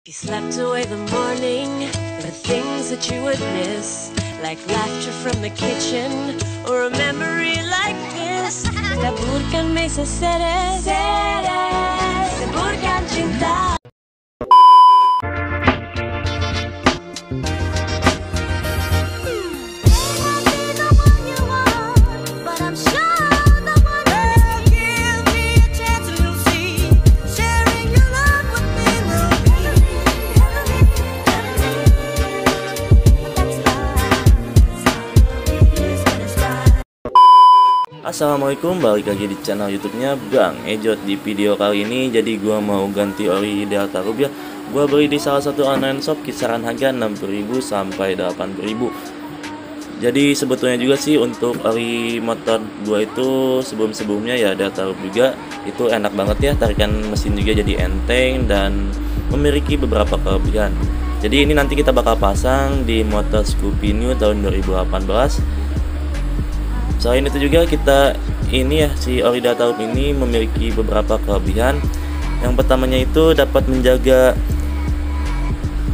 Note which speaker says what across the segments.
Speaker 1: You slept away the morning, the things that you would miss, like laughter from the kitchen, or a memory like this. Taburkan mesa seres, taburkan cinta.
Speaker 2: Assalamualaikum, balik lagi di channel YouTube-nya Bang Ejot. Di video kali ini jadi gua mau ganti ori Delta Rub ya. Gua beli di salah satu online shop kisaran harga 60.000 sampai 80.000. Jadi sebetulnya juga sih untuk ori motor gua itu sebelum-sebelumnya ya Delta Rub juga itu enak banget ya, tarikan mesin juga jadi enteng dan memiliki beberapa kelebihan. Jadi ini nanti kita bakal pasang di motor Scoopy New tahun 2018. Selain itu juga kita ini ya, si ori Delta Rub ini memiliki beberapa kelebihan. Yang pertamanya itu dapat menjaga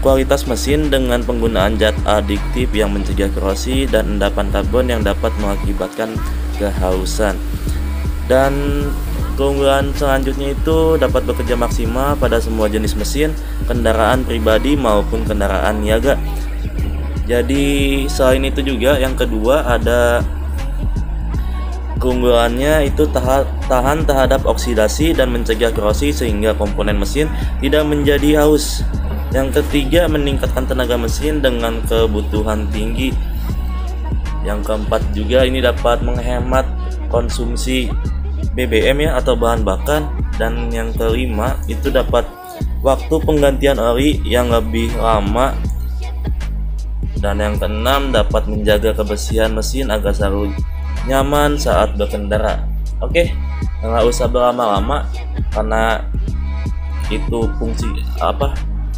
Speaker 2: kualitas mesin dengan penggunaan zat adiktif yang mencegah korosi dan endapan karbon yang dapat mengakibatkan kehausan. Dan keunggulan selanjutnya itu dapat bekerja maksimal pada semua jenis mesin, kendaraan pribadi maupun kendaraan niaga. Jadi selain itu juga yang kedua ada keunggulannya itu tahan terhadap oksidasi dan mencegah korosi sehingga komponen mesin tidak menjadi haus. Yang ketiga meningkatkan tenaga mesin dengan kebutuhan tinggi. Yang keempat juga ini dapat menghemat konsumsi BBM ya atau bahan bakar. Dan yang kelima itu dapat waktu penggantian ori yang lebih lama. Dan yang keenam dapat menjaga kebersihan mesin agar selalu nyaman saat berkendara. Oke, nggak usah berlama-lama karena itu fungsi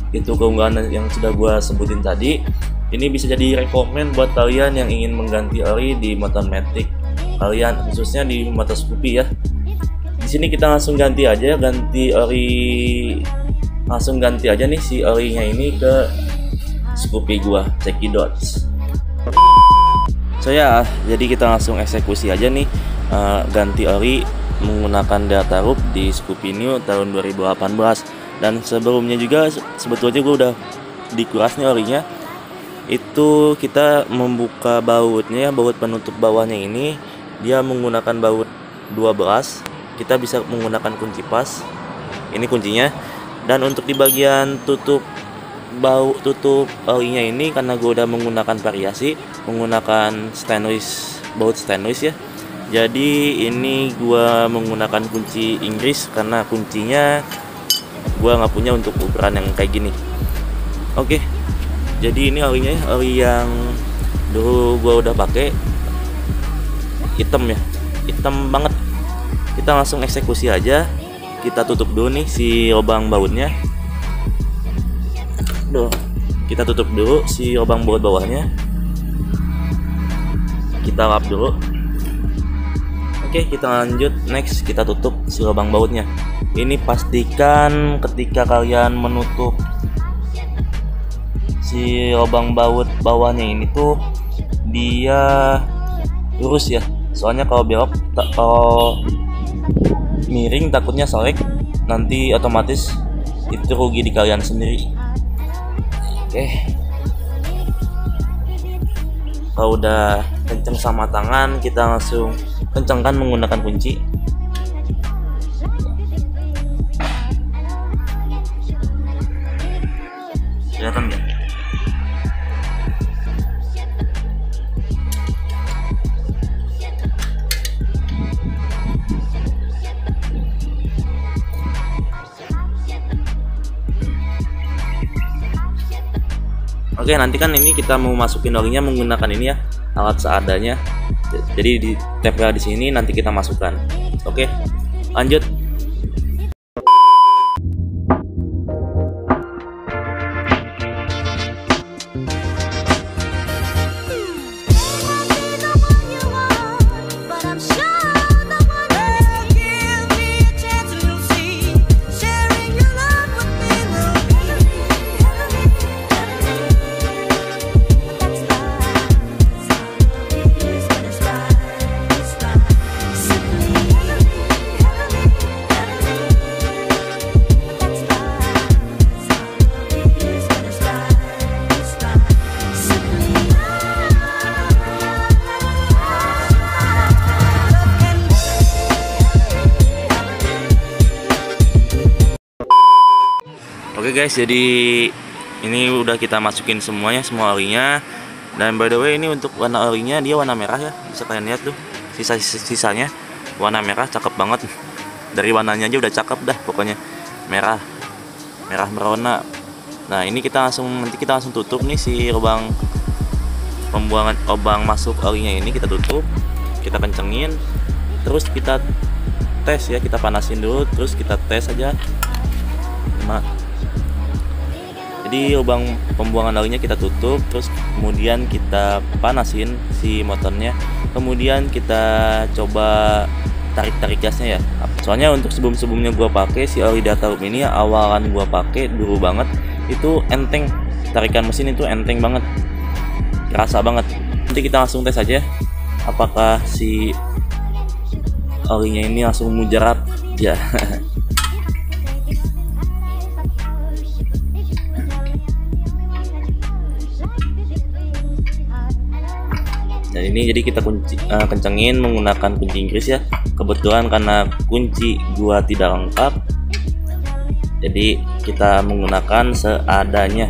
Speaker 2: itu keunggulan yang sudah gua sebutin tadi. Ini bisa jadi rekomen buat kalian yang ingin mengganti ori di motor Matic kalian, khususnya di motor Scoopy ya. Di sini kita langsung ganti aja, langsung ganti aja nih si orinya ini ke Scoopy gua, Cekidot. So ya, jadi kita langsung eksekusi aja nih ganti ori menggunakan Delta Rub di Scoopy New tahun 2018. Dan sebelumnya juga sebetulnya gue udah dikuras nih orinya. Itu kita membuka bautnya ya, baut penutup bawahnya ini dia menggunakan baut 12. Kita bisa menggunakan kunci pas. Ini kuncinya. Dan untuk di bagian tutup orinya ini karena gue udah menggunakan variasi, menggunakan baut stainless ya. Jadi ini gue menggunakan kunci Inggris karena kuncinya gue nggak punya untuk ukuran yang kayak gini. Oke, jadi ini orinya ya, ori yang dulu gue udah pakai, hitam ya, hitam banget. Kita langsung eksekusi aja. Kita tutup dulu nih si lubang bautnya. Kita tutup dulu si lubang baut bawahnya. Kita lap dulu. Oke, kita lanjut. Next, kita tutup si lubang bautnya. Ini pastikan ketika kalian menutup si lubang baut bawahnya ini tuh dia lurus ya. Soalnya kalau belok, kalau miring takutnya selek. Nanti otomatis itu rugi di kalian sendiri. Oke, kalau udah kenceng sama tangan, kita langsung kencangkan menggunakan kunci. Kelihatan nggak? Oke, nanti kan ini kita mau masukin orinya menggunakan ini ya, alat seadanya. Jadi ditempel di sini, nanti kita masukkan. Oke, lanjut. Oke guys, jadi ini udah kita masukin semuanya, semua olinya. Dan by the way, ini untuk warna olinya dia warna merah ya, bisa kalian lihat tuh sisanya warna merah, cakep banget. Dari warnanya aja udah cakep dah pokoknya, merah merona. Nah ini nanti kita langsung tutup nih si lubang pembuangan lubang masuk olinya ini, kita tutup, kita kencengin, terus kita tes ya, kita panasin dulu, terus kita tes aja. Jadi lubang pembuangan olinya kita tutup, terus kemudian kita panasin si motornya, kemudian kita coba tarik gasnya ya. Soalnya untuk sebelumnya gua pakai si oli Delta Loop ini, awalan gua pakai dulu banget itu enteng, tarikan mesin itu enteng banget, kerasa banget. Nanti kita langsung tes aja apakah si olinya ini langsung mujarab ya. Dan ini jadi kita kencengin menggunakan kunci Inggris ya. Kebetulan karena kunci gua tidak lengkap, jadi kita menggunakan seadanya.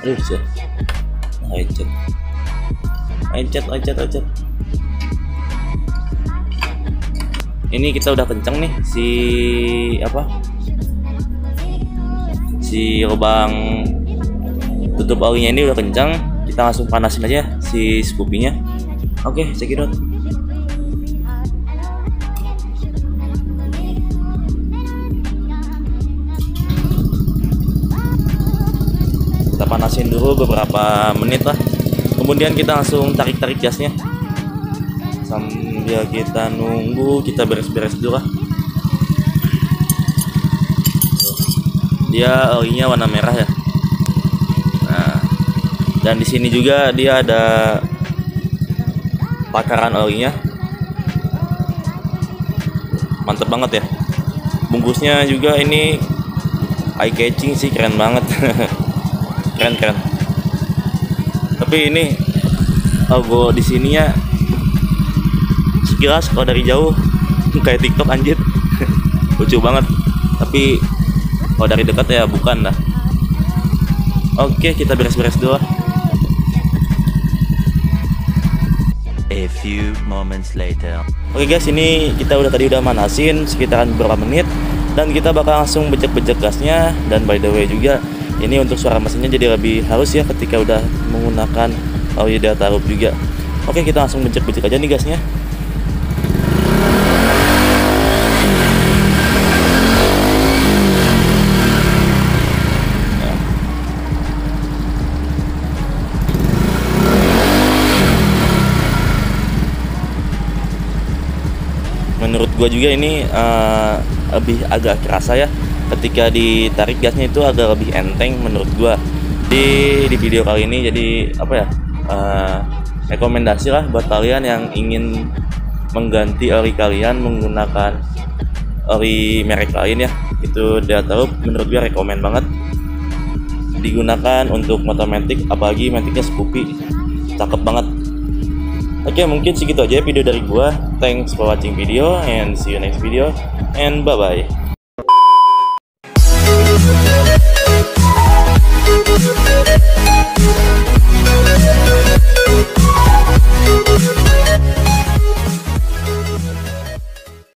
Speaker 2: Aduh sih, Lecet. Ini kita udah kenceng nih si lubang tutup olinya ini udah kenceng. Kita langsung panasin aja si scoopy-nya. Oke, cekidot. Kita panasin dulu beberapa menit lah. Kemudian kita langsung tarik gasnya sambil kita nunggu, kita beres-beres dulu lah. Dia olinya warna merah ya. Nah, dan di sini juga dia ada takaran olinya, mantep banget ya. Bungkusnya juga ini eye catching sih, keren banget. keren. Tapi ini logo di sininya sekilas kalau dari jauh kayak TikTok anjir. Lucu banget. Tapi kalau dari dekat ya bukan dah. Oke, kita beres-beres dulu.
Speaker 3: A few moments later.
Speaker 2: Oke guys, ini kita tadi udah manasin sekitaran beberapa menit, dan kita bakal langsung becek gasnya. Dan by the way juga ini untuk suara mesinnya jadi lebih halus ya ketika udah menggunakan oli Delta Loop juga. Oke, kita langsung becek aja nih gasnya. Menurut gua juga ini lebih agak kerasa ya, ketika ditarik gasnya itu agak lebih enteng menurut gua. Di video kali ini jadi rekomendasi lah buat kalian yang ingin mengganti oli kalian menggunakan oli merek lain ya, itu Delta Loop menurut gua rekomen banget digunakan untuk motor matic, apalagi maticnya Scoopy, cakep banget. Oke, mungkin segitu aja video dari gua. Thanks for watching video and see you next video and bye bye.